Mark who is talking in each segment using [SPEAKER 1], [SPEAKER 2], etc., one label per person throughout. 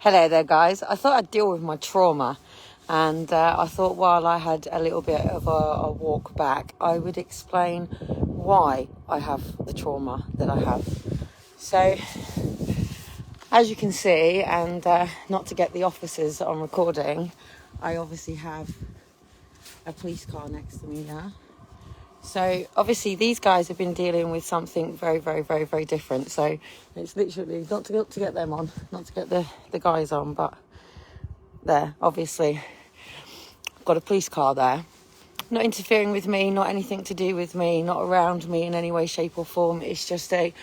[SPEAKER 1] Hello there, guys. I thought I'd deal with my trauma, and I thought while I had a little bit of a walk back, I would explain why I have the trauma that I have. So, as you can see, and not to get the officers on recording, I obviously have a police car next to me now. So obviously these guys have been dealing with something very, very, very, very different. So it's literally not to get them on, not to get the guys on, but there, obviously, got a police car there. Not interfering with me, not anything to do with me, not around me in any way, shape or form. It's just a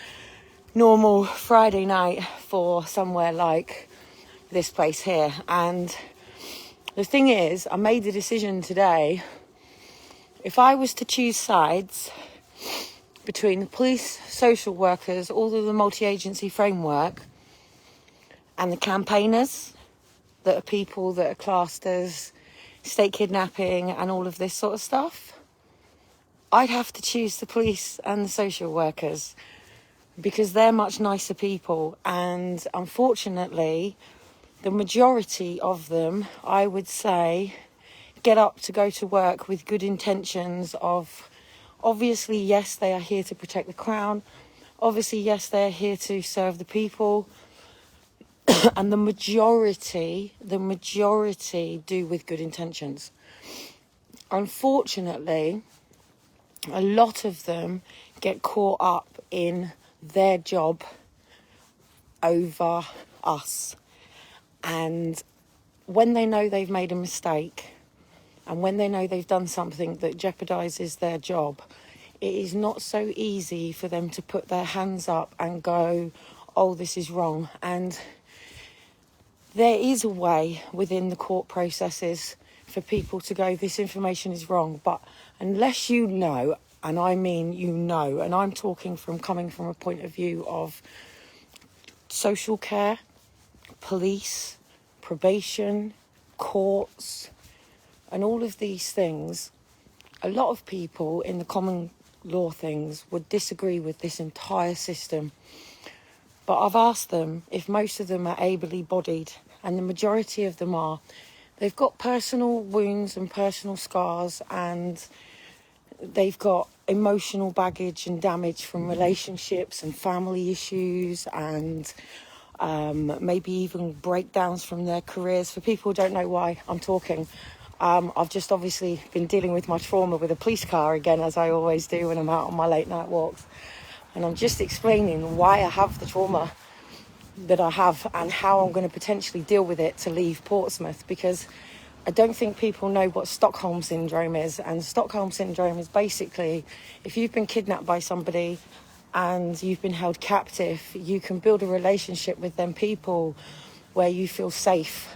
[SPEAKER 1] normal Friday night for somewhere like this place here. And the thing is, I made the decision today. If I was to choose sides between the police, social workers, all of the multi-agency framework, and the campaigners, that are people that are classed as state kidnapping and all of this sort of stuff, I'd have to choose the police and the social workers because they're much nicer people. And unfortunately, the majority of them, I would say, get up to go to work with good intentions of, obviously, yes, they are here to protect the crown. Obviously, yes, they're here to serve the people. And the majority do with good intentions. Unfortunately, a lot of them get caught up in their job over us. And when they know they've made a mistake, and when they know they've done something that jeopardises their job, it is not so easy for them to put their hands up and go, oh, this is wrong. And there is a way within the court processes for people to go, this information is wrong. But unless you know, and I mean you know, and I'm talking from coming from a point of view of social care, police, probation, courts, and all of these things, a lot of people in the common law things would disagree with this entire system. But I've asked them if most of them are ably bodied, and the majority of them are. They've got personal wounds and personal scars, and they've got emotional baggage and damage from relationships and family issues, and maybe even breakdowns from their careers. For people who don't know why I'm talking, I've just obviously been dealing with my trauma with a police car again, as I always do when I'm out on my late night walks. And I'm just explaining why I have the trauma that I have and how I'm going to potentially deal with it to leave Portsmouth, because I don't think people know what Stockholm Syndrome is. And Stockholm Syndrome is basically, if you've been kidnapped by somebody and you've been held captive, you can build a relationship with them people where you feel safe.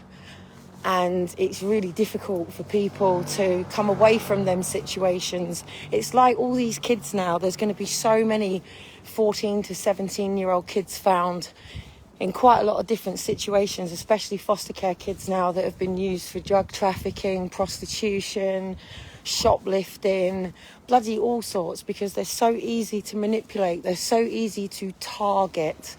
[SPEAKER 1] And it's really difficult for people to come away from them situations. It's like all these kids now, there's going to be so many 14 to 17-year-old kids found in quite a lot of different situations, especially foster care kids now that have been used for drug trafficking, prostitution, shoplifting, bloody all sorts, because they're so easy to manipulate, they're so easy to target.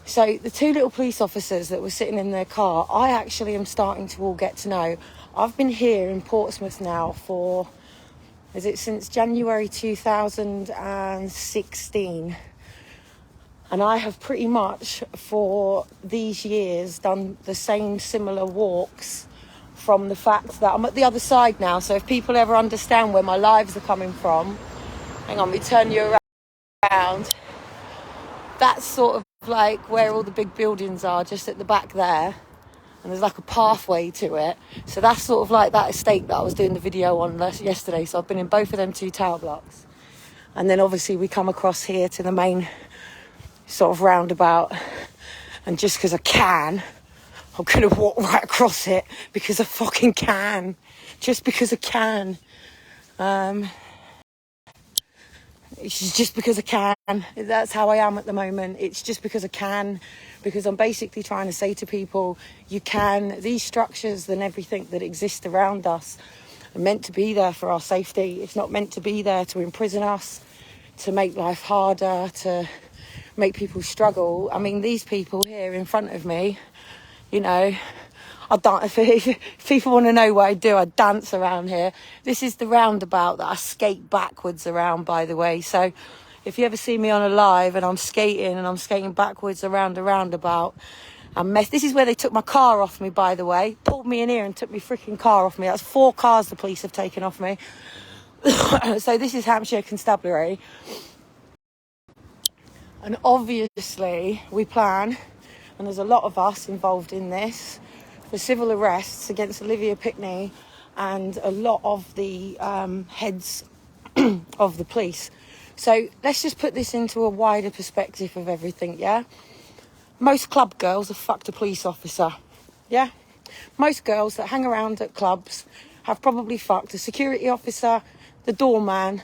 [SPEAKER 1] So the two little police officers that were sitting in their car, I actually am starting to all get to know. I've been here in Portsmouth now for, since January 2016. And I have pretty much for these years done the same similar walks, from the fact that I'm at the other side now. So if people ever understand where my lives are coming from, hang on, let me turn you around. That's sort of like where all the big buildings are, just at the back there, and there's like a pathway to it. So that's sort of like that estate that I was doing the video on yesterday. So I've been in both of them two tower blocks, and then obviously we come across here to the main sort of roundabout, and just because I can, I'm gonna walk right across it because I fucking can, just because I can. It's just because I can. That's how I am at the moment. It's just because I can, because I'm basically trying to say to people, you can. These structures and everything that exist around us are meant to be there for our safety. It's not meant to be there to imprison us, to make life harder, to make people struggle. I mean, these people here in front of me, You know, I dance. If people want to know what I do, I dance around here. This is the roundabout that I skate backwards around, by the way. So if you ever see me on a live and I'm skating backwards around a roundabout, this is where they took my car off me, by the way. Pulled me in here and took my freaking car off me. That's 4 cars the police have taken off me. So this is Hampshire Constabulary. And obviously we plan, and there's a lot of us involved in this, for civil arrests against Olivia Pickney and a lot of the heads of the police. So let's just put this into a wider perspective of everything, yeah? Most club girls have fucked a police officer, yeah? Most girls that hang around at clubs have probably fucked a security officer, the doorman,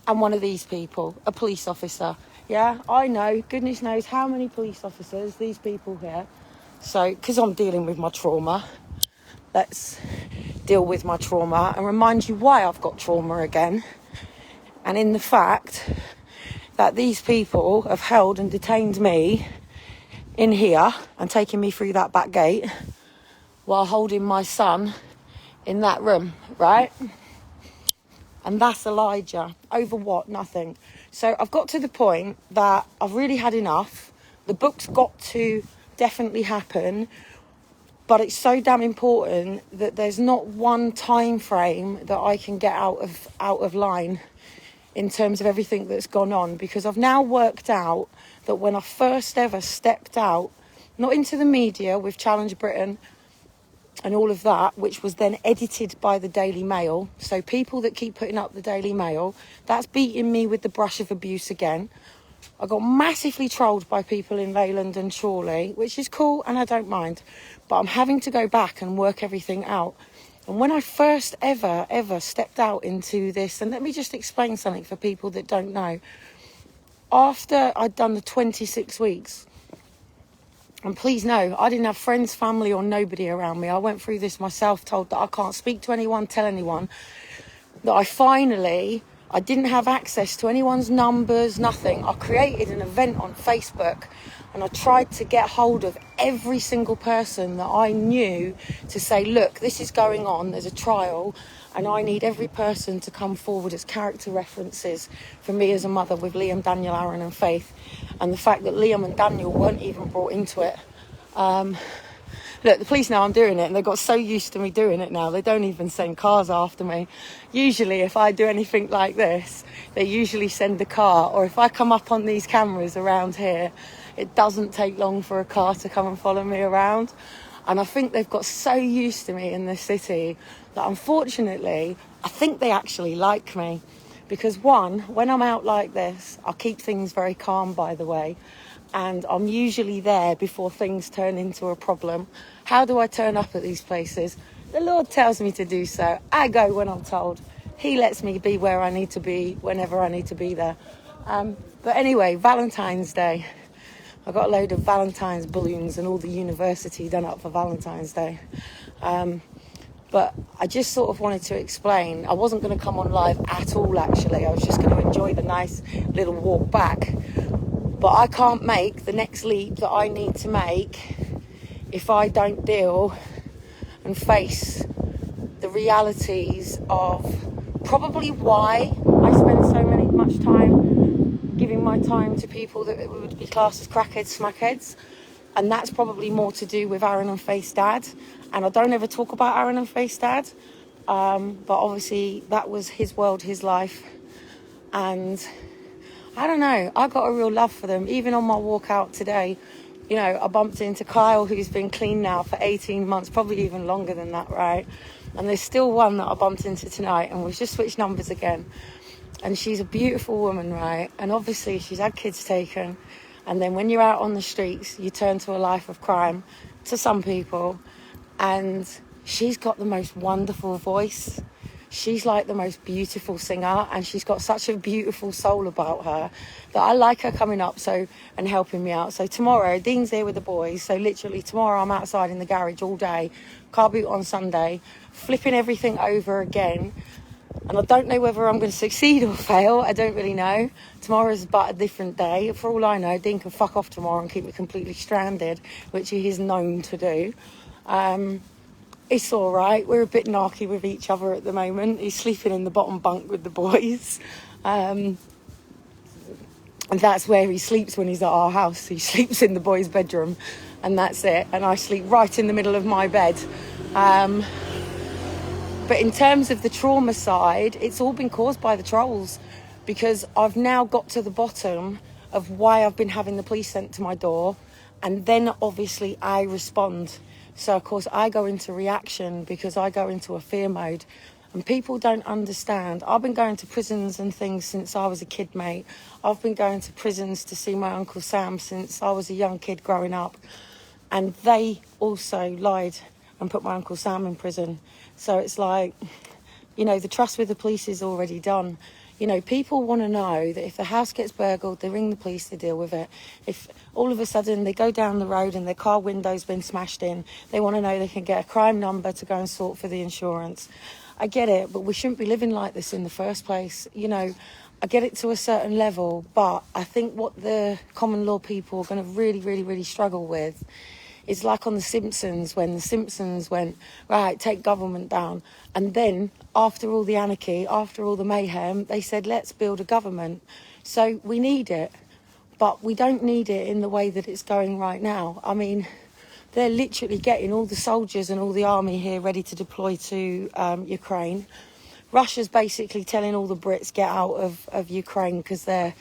[SPEAKER 1] and one of these people, a police officer. Yeah, I know, goodness knows how many police officers, these people here. So, because I'm dealing with my trauma, let's deal with my trauma and remind you why I've got trauma again. And in the fact that these people have held and detained me in here and taken me through that back gate while holding my son in that room, right? And that's Elijah. Over what? Nothing. So I've got to the point that I've really had enough. The book's got to definitely happen, but it's so damn important that there's not one time frame that I can get out of line in terms of everything that's gone on, because I've now worked out that when I first ever stepped out, not into the media with Challenge Britain and all of that, which was then edited by the Daily Mail. So people that keep putting up the Daily Mail, that's beating me with the brush of abuse again. I got massively trolled by people in Leyland and Chorley, which is cool and I don't mind. But I'm having to go back and work everything out. And when I first ever stepped out into this, and let me just explain something for people that don't know. After I'd done the 26 weeks, and please know, I didn't have friends, family or nobody around me. I went through this myself, told that I can't speak to anyone, tell anyone. That I didn't have access to anyone's numbers, nothing. I created an event on Facebook and I tried to get hold of every single person that I knew to say, look, this is going on, there's a trial, and I need every person to come forward as character references for me as a mother with Liam, Daniel, Aaron and Faith. And the fact that Liam and Daniel weren't even brought into it. Look, the police know I'm doing it and they got so used to me doing it now, they don't even send cars after me. Usually if I do anything like this, they usually send a car, or if I come up on these cameras around here, it doesn't take long for a car to come and follow me around. And I think they've got so used to me in this city that unfortunately, I think they actually like me. Because one, when I'm out like this, I keep things very calm, by the way. And I'm usually there before things turn into a problem. How do I turn up at these places? The Lord tells me to do so. I go when I'm told. He lets me be where I need to be, whenever I need to be there. But anyway, Valentine's Day. I got a load of Valentine's balloons and all the university done up for Valentine's Day. But I just sort of wanted to explain. I wasn't going to come on live at all, actually. I was just going to enjoy the nice little walk back. But I can't make the next leap that I need to make if I don't deal and face the realities of probably why I spend so much time giving my time to people that would be classed as crackheads, smackheads. And that's probably more to do with Aaron and Faith's dad. And I don't ever talk about Aaron and Faith's dad. But obviously that was his world, his life. And I don't know, I got a real love for them. Even on my walk out today, you know, I bumped into Kyle, who's been clean now for 18 months, probably even longer than that, right? And there's still one that I bumped into tonight, and we've just switched numbers again. And she's a beautiful woman, right? And obviously she's had kids taken. And then when you're out on the streets, you turn to a life of crime, to some people. And she's got the most wonderful voice. She's like the most beautiful singer, and she's got such a beautiful soul about her that I like her coming up and helping me out. So tomorrow, Dean's here with the boys. So literally tomorrow I'm outside in the garage all day, car boot on Sunday, flipping everything over again, And I don't know whether I'm going to succeed or fail. I don't really know. Tomorrow's but a different day. For all I know, Dean can fuck off tomorrow and keep me completely stranded, which he is known to do. It's all right. We're a bit narky with each other at the moment. He's sleeping in the bottom bunk with the boys. And that's where he sleeps when he's at our house. He sleeps in the boys' bedroom, and that's it. And I sleep right in the middle of my bed. But in terms of the trauma side, it's all been caused by the trolls, because I've now got to the bottom of why I've been having the police sent to my door, and then obviously I respond. So of course I go into reaction because I go into a fear mode, and people don't understand. I've been going to prisons and things since I was a kid, mate. I've been going to prisons to see my Uncle Sam since I was a young kid growing up, and they also lied and put my Uncle Sam in prison. So it's like, you know, the trust with the police is already done. You know, people want to know that if the house gets burgled, they ring the police, they deal with it. If all of a sudden they go down the road and their car window's been smashed in, they want to know they can get a crime number to go and sort for the insurance. I get it, but we shouldn't be living like this in the first place. You know, I get it to a certain level, but I think what the common law people are going to really, really, really struggle with, it's like on The Simpsons, when The Simpsons went, right, take government down. And then, after all the anarchy, after all the mayhem, they said, let's build a government. So we need it, but we don't need it in the way that it's going right now. I mean, they're literally getting all the soldiers and all the army here ready to deploy to Ukraine. Russia's basically telling all the Brits get out of Ukraine because they're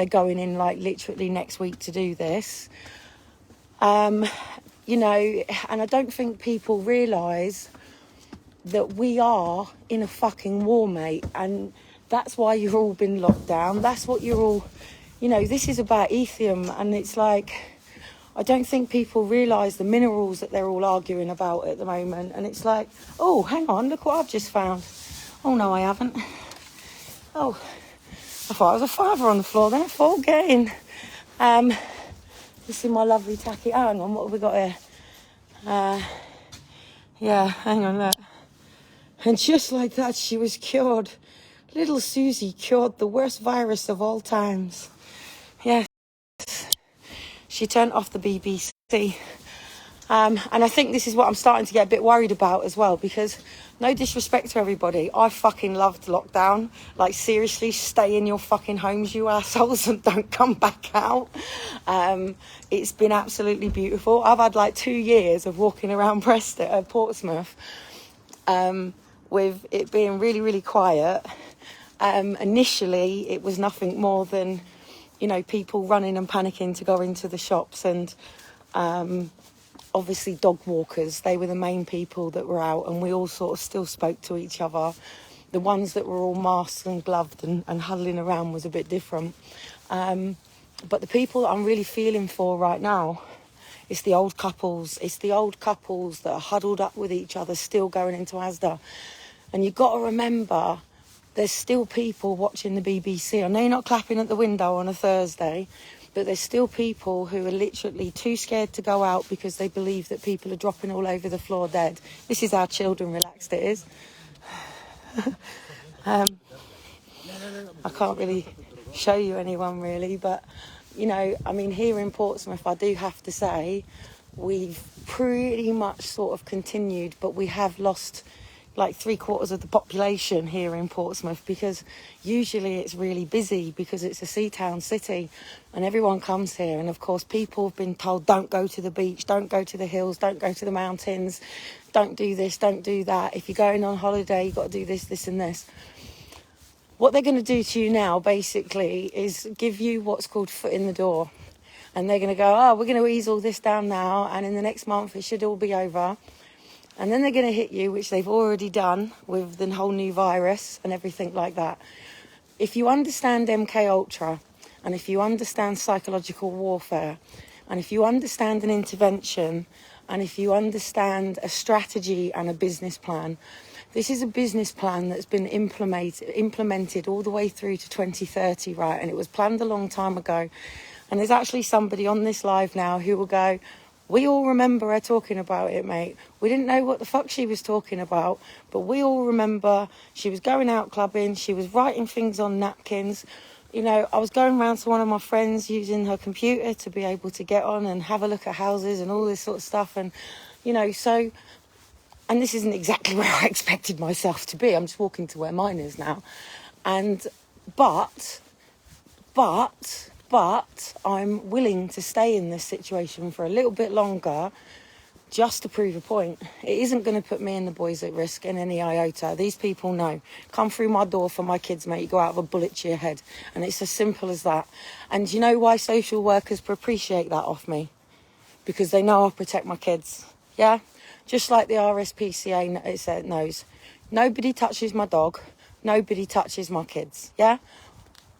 [SPEAKER 1] going in like literally next week to do this. You know, and I don't think people realise that we are in a fucking war, mate. And that's why you've all been locked down. That's what you're all, you know, this is about lithium. And it's like, I don't think people realise the minerals that they're all arguing about at the moment. And it's like, oh, hang on, look what I've just found. Oh, no, I haven't. Oh, I thought I was a father on the floor then. I thought, get in. This is my lovely tacky. Oh, hang on, what have we got here? Yeah, hang on, look. And just like that, she was cured. Little Susie cured the worst virus of all times. Yes. She turned off the BBC. And I think this is what I'm starting to get a bit worried about as well, because no disrespect to everybody, I fucking loved lockdown. Like, seriously, stay in your fucking homes, you assholes, and don't come back out. It's been absolutely beautiful. I've had like 2 years of walking around Portsmouth with it being really, really quiet. Initially, it was nothing more than, you know, people running and panicking to go into the shops, and obviously dog walkers. They were the main people that were out, and we all sort of still spoke to each other. The ones that were all masked and gloved and huddling around was a bit different. But the people that I'm really feeling for right now, it's the old couples. It's the old couples that are huddled up with each other, still going into Asda. And you've got to remember, there's still people watching the BBC. I know you're not clapping at the window on a Thursday, but there's still people who are literally too scared to go out because they believe that people are dropping all over the floor dead. This is how chilled and relaxed it is. I can't really show you anyone really, but, you know, I mean, here in Portsmouth, I do have to say, we've pretty much sort of continued, but we have lost like 3/4 of the population here in Portsmouth, because usually it's really busy because it's a sea town city and everyone comes here. And of course, people have been told, don't go to the beach, don't go to the hills, don't go to the mountains, don't do this, don't do that. If you're going on holiday, you've got to do this, this and this. What they're going to do to you now, basically, is give you what's called foot in the door. And they're going to go, oh, we're going to ease all this down now, and in the next month it should all be over. And then they're going to hit you, which they've already done with the whole new virus and everything like that. If you understand MK Ultra, and if you understand psychological warfare, and if you understand an intervention, and if you understand a strategy and a business plan, this is a business plan that's been implemented all the way through to 2030, right? And it was planned a long time ago. And there's actually somebody on this live now who will go, We all remember her talking about it, mate. We didn't know what the fuck she was talking about, but we all remember she was going out clubbing, she was writing things on napkins. You know, I was going around to one of my friends using her computer to be able to get on and have a look at houses and all this sort of stuff. And, you know, so, and this isn't exactly where I expected myself to be. I'm just walking to where mine is now. And, but I'm willing to stay in this situation for a little bit longer just to prove a point. It isn't going to put me and the boys at risk in any iota. These people know. Come through my door for my kids, mate. You go out with a bullet to your head. And it's as simple as that. And you know why social workers appreciate that off me? Because they know I'll protect my kids. Yeah? Just like the RSPCA knows. Nobody touches my dog. Nobody touches my kids. Yeah?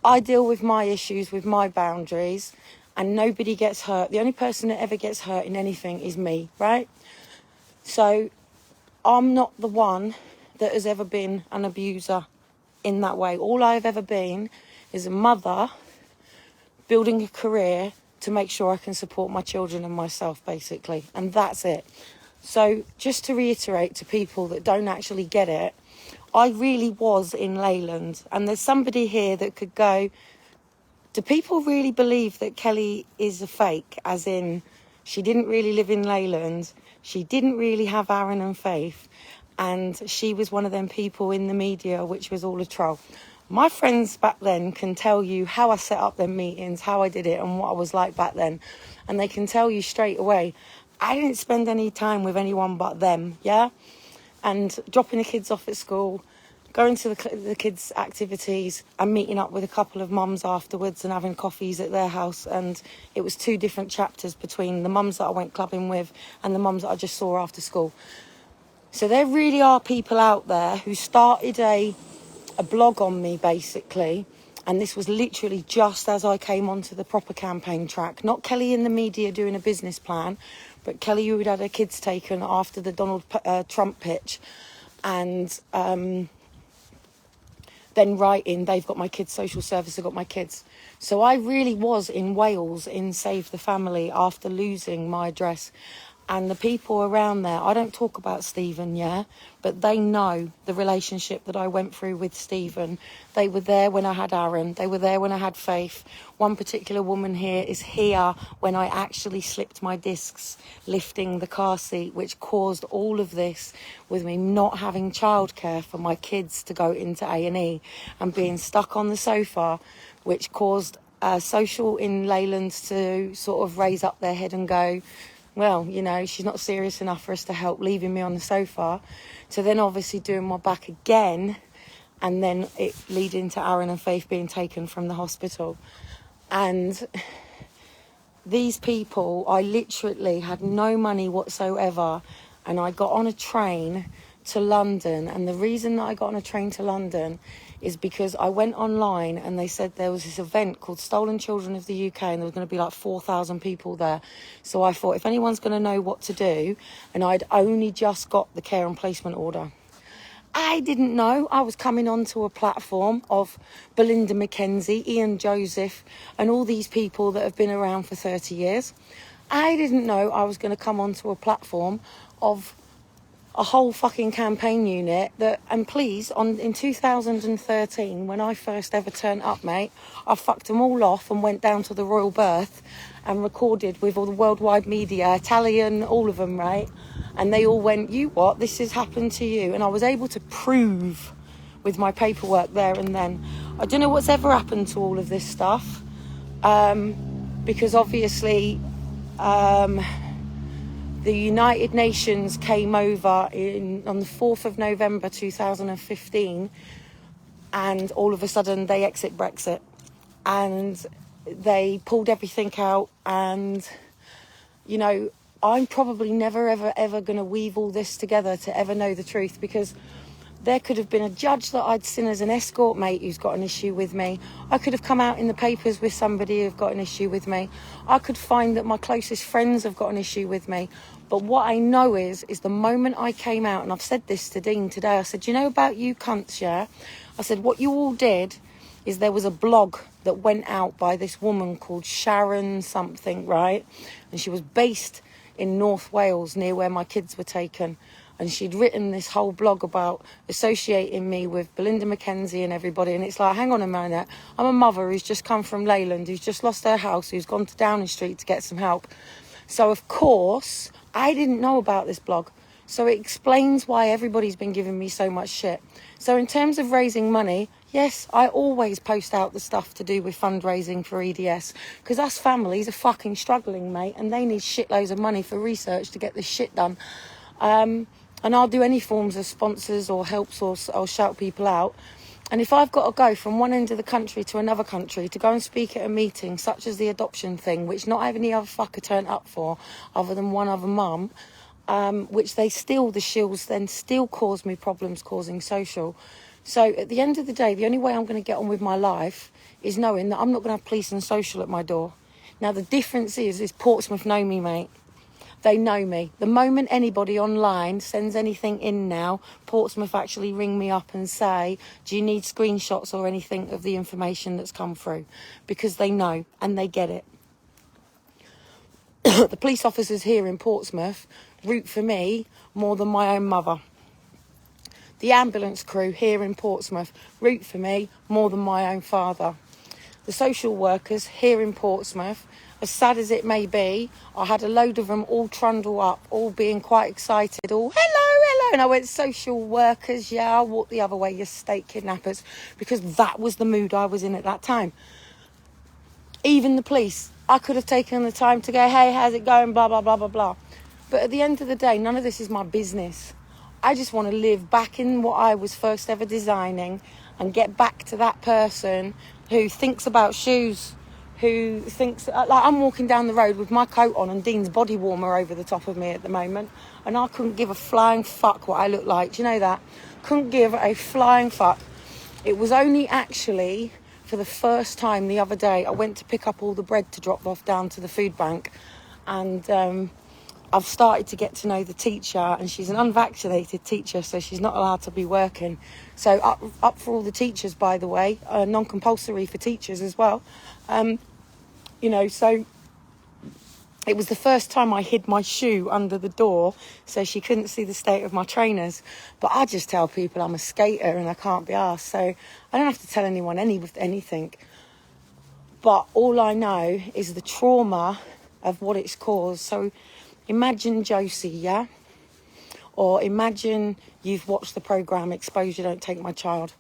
[SPEAKER 1] I deal with my issues, with my boundaries, and nobody gets hurt. The only person that ever gets hurt in anything is me, right? So I'm not the one that has ever been an abuser in that way. All I've ever been is a mother building a career to make sure I can support my children and myself, basically. And that's it. So just to reiterate to people that don't actually get it, I really was in Leyland. And there's somebody here that could go, do people really believe that Kellie is a fake? As in, she didn't really live in Leyland, she didn't really have Aaron and Faith, and she was one of them people in the media which was all a troll. My friends back then can tell you how I set up them meetings, how I did it, and what I was like back then. And they can tell you straight away, I didn't spend any time with anyone but them, yeah? And dropping the kids off at school, going to the kids' activities and meeting up with a couple of mums afterwards and having coffees at their house. And it was 2 different chapters between the mums that I went clubbing with and the mums that I just saw after school. So there really are people out there who started a blog on me, basically. And this was literally just as I came onto the proper campaign track. Not Kellie in the media doing a business plan, but Kellie who had had her kids taken after the Donald Trump pitch. And then writing, they've got my kids, social service have got my kids. So I really was in Wales in Save the Family after losing my address. And the people around there, I don't talk about Stephen, yeah, but they know the relationship that I went through with Stephen. They were there when I had Aaron. They were there when I had Faith. One particular woman here is here when I actually slipped my discs lifting the car seat, which caused all of this with me not having childcare for my kids to go into A&E and being stuck on the sofa, which caused social in Leyland to sort of raise up their head and go, well, you know, she's not serious enough for us to help, leaving me on the sofa. So then obviously doing my back again, and then it leading to Aaron and Faith being taken from the hospital. And these people, I literally had no money whatsoever, and I got on a train to London. And the reason that I got on a train to London is because I went online and they said there was this event called Stolen Children of the UK and there was going to be like 4,000 people there. So I thought, if anyone's going to know what to do, and I'd only just got the care and placement order. I didn't know I was coming onto a platform of Belinda McKenzie, Ian Joseph, and all these people that have been around for 30 years. I didn't know I was going to come onto a platform of a whole fucking campaign unit that, and please, in 2013, when I first ever turned up, mate, I fucked them all off and went down to the Royal Birth and recorded with all the worldwide media, Italian, all of them, right? And they all went, you what? This has happened to you. And I was able to prove with my paperwork there and then. I don't know what's ever happened to all of this stuff, because obviously the United Nations came over on the 4th of November 2015, and all of a sudden they exit Brexit and they pulled everything out. And, you know, I'm probably never, ever going to weave all this together to ever know the truth, because there could have been a judge that I'd seen as an escort mate who's got an issue with me. I could have come out in the papers with somebody who've got an issue with me. I could find that my closest friends have got an issue with me. But what I know is the moment I came out, and I've said this to Dean today, I said, you know about you cunts, yeah? I said, what you all did is there was a blog that went out by this woman called Sharon something, right? And she was based in North Wales near where my kids were taken. And she'd written this whole blog about associating me with Belinda McKenzie and everybody. And it's like, hang on a minute. I'm a mother who's just come from Leyland, who's just lost her house, who's gone to Downing Street to get some help. So, of course, I didn't know about this blog. So it explains why everybody's been giving me so much shit. So in terms of raising money, yes, I always post out the stuff to do with fundraising for EDS. Because us families are fucking struggling, mate. And they need shitloads of money for research to get this shit done. And I'll do any forms of sponsors or helps, or I'll shout people out. And if I've got to go from one end of the country to another country to go and speak at a meeting, such as the adoption thing, which not any other fucker turned up for, other than one other mum, which the shills then still cause me problems causing social. So at the end of the day, the only way I'm going to get on with my life is knowing that I'm not going to have police and social at my door. Now, the difference is Portsmouth know me, mate. They know me. The moment anybody online sends anything in now, Portsmouth actually ring me up and say, do you need screenshots or anything of the information that's come through? Because they know and they get it. The police officers here in Portsmouth root for me more than my own mother. The ambulance crew here in Portsmouth root for me more than my own father. The social workers here in Portsmouth, as sad as it may be, I had a load of them all trundle up, all being quite excited, all, hello, and I went, social workers, yeah, I'll walk the other way, you state kidnappers, because that was the mood I was in at that time. Even the police, I could have taken the time to go, hey, how's it going, blah, blah, blah, blah, blah. But at the end of the day, none of this is my business. I just want to live back in what I was first ever designing and get back to that person who thinks about shoes, who thinks, like, I'm walking down the road with my coat on and Dean's body warmer over the top of me at the moment, and I couldn't give a flying fuck what I look like. Do you know that? Couldn't give a flying fuck. It was only actually for the first time the other day I went to pick up all the bread to drop off down to the food bank, and I've started to get to know the teacher, and she's an unvaccinated teacher, so she's not allowed to be working. So up for all the teachers, by the way, non-compulsory for teachers as well. So it was the first time I hid my shoe under the door so she couldn't see the state of my trainers. But I just tell people I'm a skater and I can't be arsed, so I don't have to tell anyone anything. But all I know is the trauma of what it's caused. So imagine Josie, yeah? Or imagine you've watched the programme Exposure Don't Take My Child.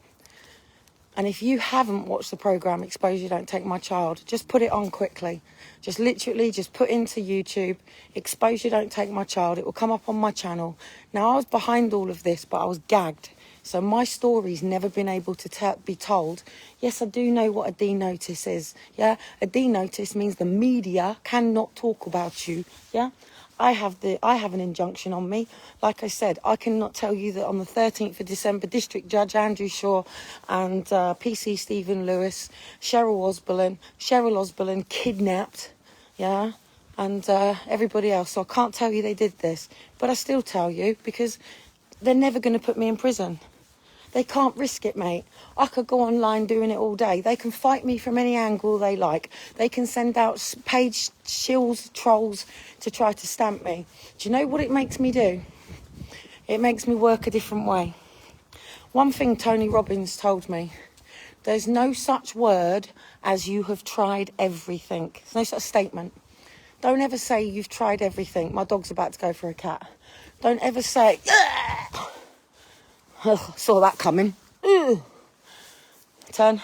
[SPEAKER 1] And if you haven't watched the programme Exposure Don't Take My Child, just put it on quickly. Just literally just put into YouTube, Exposure Don't Take My Child. It will come up on my channel. Now, I was behind all of this, but I was gagged. So my story's never been able to be told. Yes, I do know what a D-notice is. Yeah, a D-notice means the media cannot talk about you. Yeah. I have an injunction on me. Like I said, I cannot tell you that on the 13th of December, District Judge Andrew Shaw and PC Stephen Lewis, Cheryl Osborne kidnapped, yeah, and everybody else. So I can't tell you they did this, but I still tell you because they're never going to put me in prison. They can't risk it, mate. I could go online doing it all day. They can fight me from any angle they like. They can send out page shills, trolls to try to stamp me. Do you know what it makes me do? It makes me work a different way. One thing Tony Robbins told me, there's no such word as you have tried everything. There's no such statement. Don't ever say you've tried everything. My dog's about to go for a cat. Don't ever say, ugh. Oh, saw that coming. Ooh. Turn.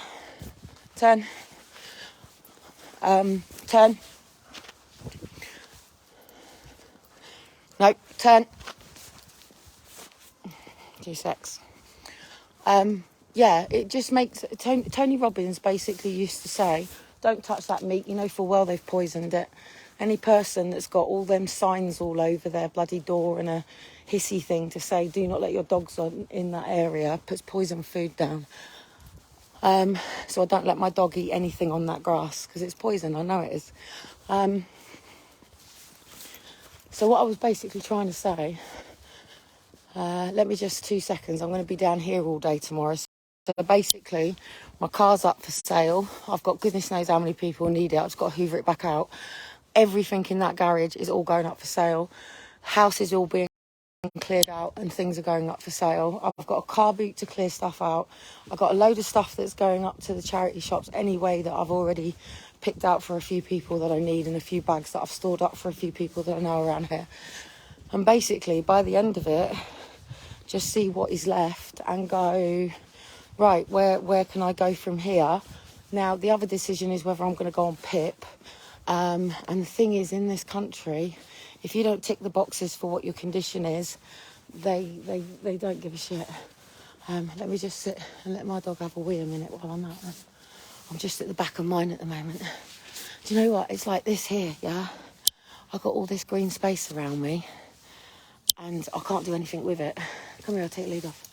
[SPEAKER 1] Turn. No, turn. G6. Yeah, it just makes... Tony Robbins basically used to say, don't touch that meat, you know full well they've poisoned it. Any person that's got all them signs all over their bloody door and a hissy thing to say, do not let your dogs in that area, puts poison food down. So I don't let my dog eat anything on that grass because it's poison, I know it is. So what I was basically trying to say, let me just 2 seconds, I'm going to be down here all day tomorrow. So basically, my car's up for sale. I've got goodness knows how many people need it. I've just got to hoover it back out. everything in that garage is all going up for sale. House is all being cleared out and things are going up for sale. I've got a car boot to clear stuff out. I've got a load of stuff that's going up to the charity shops anyway that I've already picked out for a few people that I need, and a few bags that I've stored up for a few people that are now around here. And basically, by the end of it, just see what is left and go, right, where can I go from here? Now, the other decision is whether I'm going to go on PIP. And the thing is, in this country, if you don't tick the boxes for what your condition is, they don't give a shit. Let me just sit and let my dog have a wee a minute while I'm out there. I'm just at the back of mine at the moment. Do you know what? It's like this here, yeah? I've got all this green space around me and I can't do anything with it. Come here, I'll take the lead off.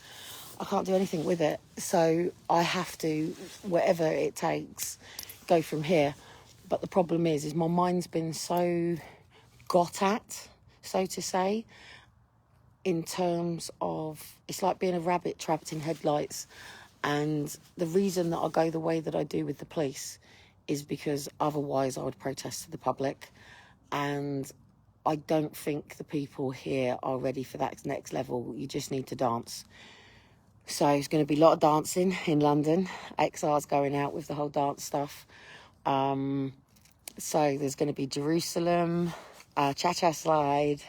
[SPEAKER 1] I can't do anything with it. So I have to, whatever it takes, go from here. But the problem is my mind's been so got at, so to say, in terms of, it's like being a rabbit trapped in headlights. And the reason that I go the way that I do with the police is because otherwise I would protest to the public. And I don't think the people here are ready for that next level. You just need to dance. So it's going to be a lot of dancing in London. XR's going out with the whole dance stuff. So there's going to be Jerusalem, Cha-Cha Slide.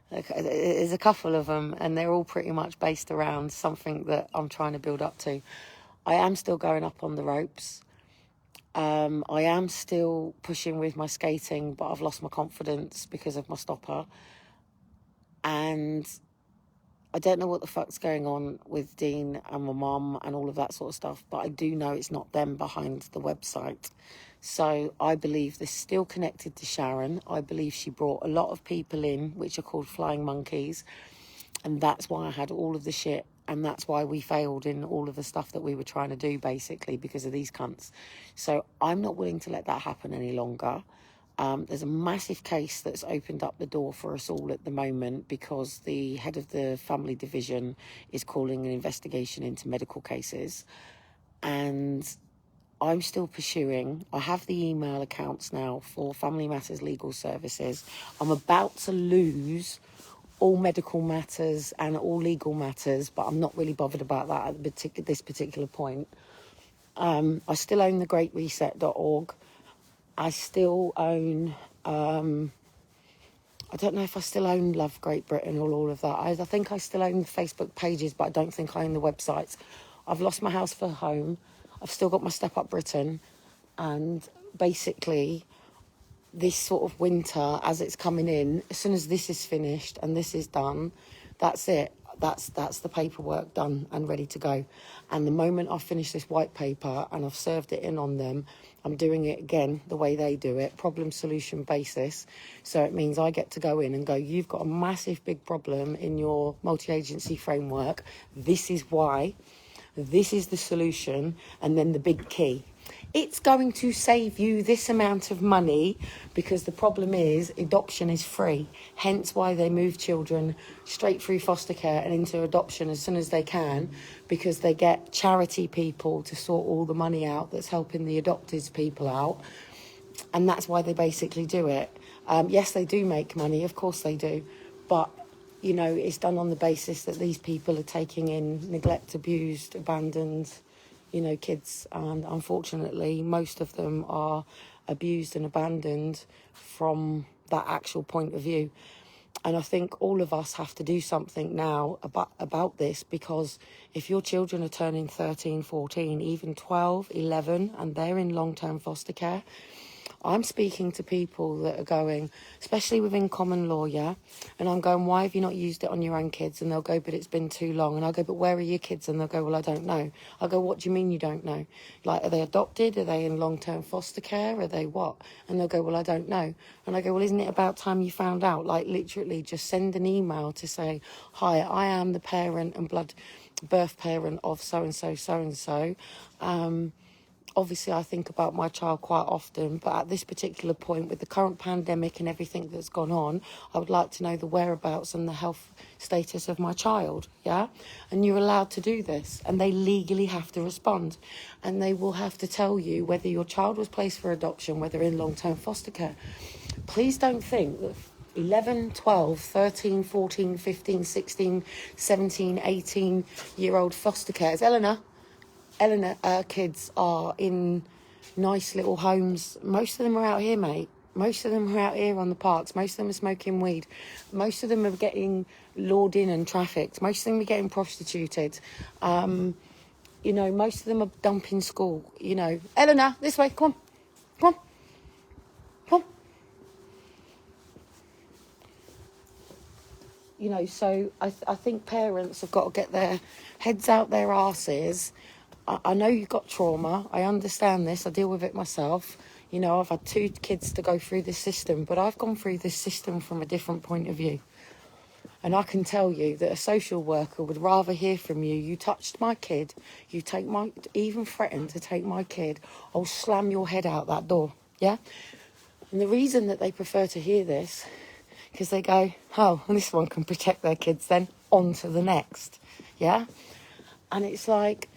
[SPEAKER 1] There's a couple of them, and they're all pretty much based around something that I'm trying to build up to. I am still going up on the ropes. I am still pushing with my skating, but I've lost my confidence because of my stopper. And I don't know what the fuck's going on with Dean and my mum and all of that sort of stuff, but I do know it's not them behind the website. So I believe this is still connected to Sharon. I believe she brought a lot of people in, which are called flying monkeys. And that's why I had all of the shit. And that's why we failed in all of the stuff that we were trying to do, basically, because of these cunts. So I'm not willing to let that happen any longer. There's a massive case that's opened up the door for us all at the moment because the head of the family division is calling an investigation into medical cases. And I'm still pursuing. I have the email accounts now for Family Matters Legal Services. I'm about to lose all medical matters and all legal matters, but I'm not really bothered about that at this particular point. I still own thegreatreset.org. I still own, I don't know if I still own Love Great Britain or all of that. I think I still own the Facebook pages, but I don't think I own the websites. I've lost my house for home. I've still got my Step Up Britain. And basically, this sort of winter, as it's coming in, as soon as this is finished and this is done, that's it. That's the paperwork done and ready to go. And the moment I finish this white paper and I've served it in on them, I'm doing it again the way they do it, problem solution basis. So it means I get to go in and go, you've got a massive big problem in your multi-agency framework. This is why. This is the solution. And then the big key. It's going to save you this amount of money because the problem is adoption is free. Hence why they move children straight through foster care and into adoption as soon as they can, because they get charity people to sort all the money out that's helping the adopted people out. And that's why they basically do it. Yes, they do make money. Of course they do. But, you know, it's done on the basis that these people are taking in neglect, abused, abandoned, you know, kids, and unfortunately most of them are abused and abandoned from that actual point of view. And I think all of us have to do something now about this, because if your children are turning 13, 14, even 12, 11, and they're in long-term foster care, I'm speaking to people that are going, especially within common law, yeah? And I'm going, why have you not used it on your own kids? And they'll go, but it's been too long. And I'll go, but where are your kids? And they'll go, well, I don't know. I'll go, what do you mean you don't know? Like, are they adopted? Are they in long-term foster care? Are they what? And they'll go, well, I don't know. And I go, well, isn't it about time you found out? Like, literally, just send an email to say, hi, I am the parent and birth parent of so-and-so, so-and-so. Obviously, I think about my child quite often, but at this particular point, with the current pandemic and everything that's gone on, I would like to know the whereabouts and the health status of my child, yeah? And you're allowed to do this, and they legally have to respond. And they will have to tell you whether your child was placed for adoption, whether in long-term foster care. please don't think that 11, 12, 13, 14, 15, 16, 17, 18-year-old foster carers, Eleanor, kids are in nice little homes. Most of them are out here, mate. Most of them are out here on the parks. Most of them are smoking weed. Most of them are getting lured in and trafficked. Most of them are getting prostituted. Most of them are dumping school. Eleanor, this way, come on. Come on. Come on. So I think parents have got to get their heads out their arses. I know you've got trauma. I understand this. I deal with it myself. I've had 2 kids to go through this system, but I've gone through this system from a different point of view. And I can tell you that a social worker would rather hear from you, you touched my kid, even threatened to take my kid, I'll slam your head out that door, yeah? And the reason that they prefer to hear this, because they go, oh, this one can protect their kids then, on to the next, yeah? And it's like,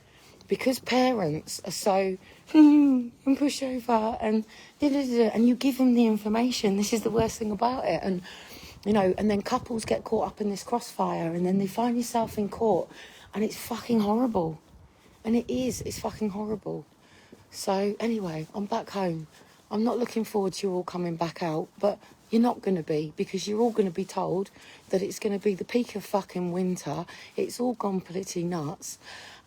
[SPEAKER 1] because parents are so, and push over, and and you give them the information, this is the worst thing about it, and then couples get caught up in this crossfire, and then they find yourself in court, and it's fucking horrible. And it's fucking horrible. So anyway, I'm back home. I'm not looking forward to you all coming back out, but you're not going to be, because you're all going to be told that it's going to be the peak of fucking winter. It's all gone completely nuts.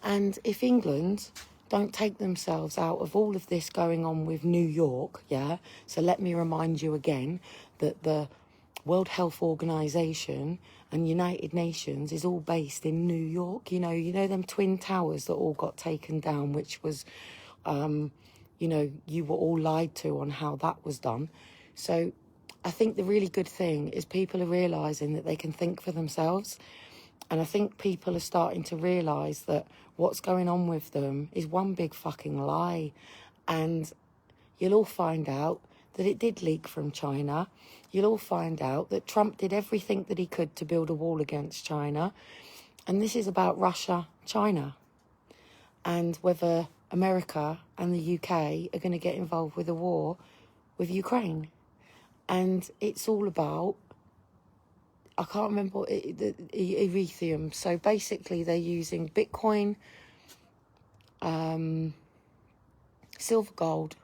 [SPEAKER 1] And if England don't take themselves out of all of this going on with New York, yeah? So let me remind you again that the World Health Organization and United Nations is all based in New York. You know them twin towers that all got taken down, which was, you were all lied to on how that was done. So I think the really good thing is people are realising that they can think for themselves. And I think people are starting to realise that what's going on with them is one big fucking lie. And you'll all find out that it did leak from China. You'll all find out that Trump did everything that he could to build a wall against China. And this is about Russia, China, and whether America and the UK are going to get involved with a war with Ukraine. And it's all about, I can't remember, the Ethereum. So basically they're using Bitcoin, silver, gold,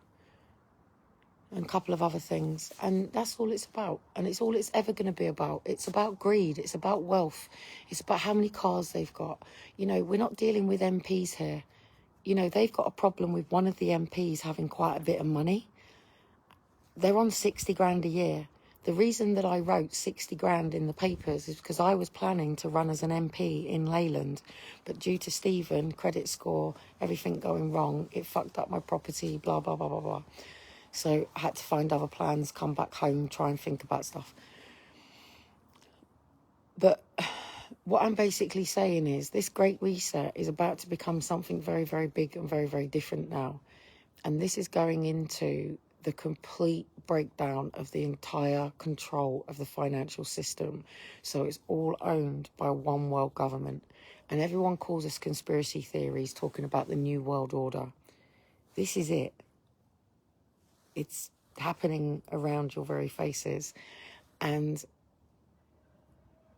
[SPEAKER 1] and a couple of other things. And that's all it's about. And it's all it's ever going to be about. It's about greed. It's about wealth. It's about how many cars they've got. We're not dealing with MPs here. They've got a problem with one of the MPs having quite a bit of money. They're on 60 grand a year. The reason that I wrote 60 grand in the papers is because I was planning to run as an MP in Leyland, but due to Stephen, credit score, everything going wrong, it fucked up my property, blah, blah, blah, blah, blah. So I had to find other plans, come back home, try and think about stuff. But what I'm basically saying is this Great Reset is about to become something very, very big and very, very different now. And this is going into the complete breakdown of the entire control of the financial system. So it's all owned by one world government. And everyone calls us conspiracy theories talking about the New World Order. This is it. It's happening around your very faces. And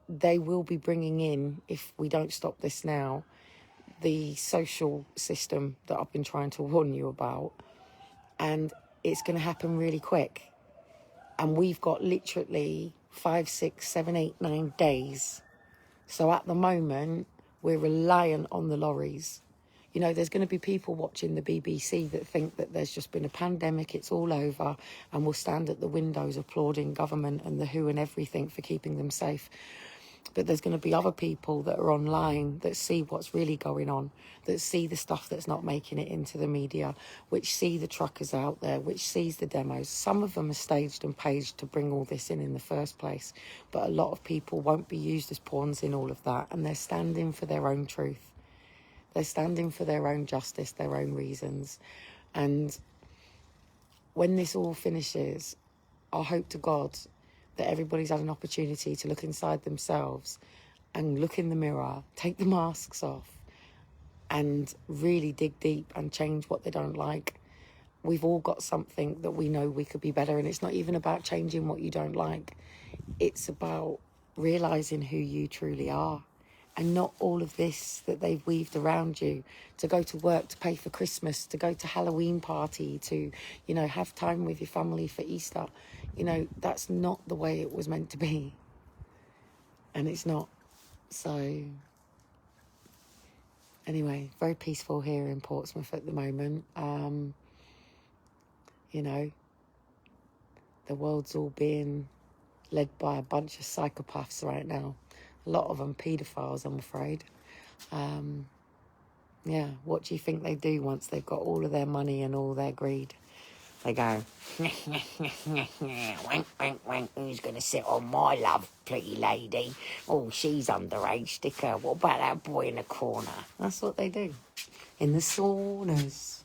[SPEAKER 1] they will be bringing in, if we don't stop this now, the social system that I've been trying to warn you about. And it's going to happen really quick. And we've got literally 5, 6, 7, 8, 9 days. So at the moment, we're reliant on the lorries. There's going to be people watching the BBC that think that there's just been a pandemic, it's all over, and will stand at the windows applauding government and the WHO and everything for keeping them safe. But there's going to be other people that are online that see what's really going on, that see the stuff that's not making it into the media, which see the truckers out there, which sees the demos. Some of them are staged and paged to bring all this in the first place. But a lot of people won't be used as pawns in all of that. And they're standing for their own truth. They're standing for their own justice, their own reasons. And when this all finishes, I hope to God that everybody's had an opportunity to look inside themselves and look in the mirror, take the masks off, and really dig deep and change what they don't like, we've all got something that we know we could be better. And it's not even about changing what you don't like. It's about realising who you truly are. And not all of this that they've weaved around you, to go to work, to pay for Christmas, to go to Halloween party, to, you know, have time with your family for Easter. You know, that's not the way it was meant to be. And it's not. So, anyway, very peaceful here in Portsmouth at the moment. You know, the world's all being led by a bunch of psychopaths right now. A lot of them paedophiles, I'm afraid. Yeah, what do you think they do once they've got all of their money and all their greed? They go, wank, wank, wank, who's going to sit on my love, pretty lady? Oh, she's underage, stick her. What about that boy in the corner? That's what they do. In the saunas.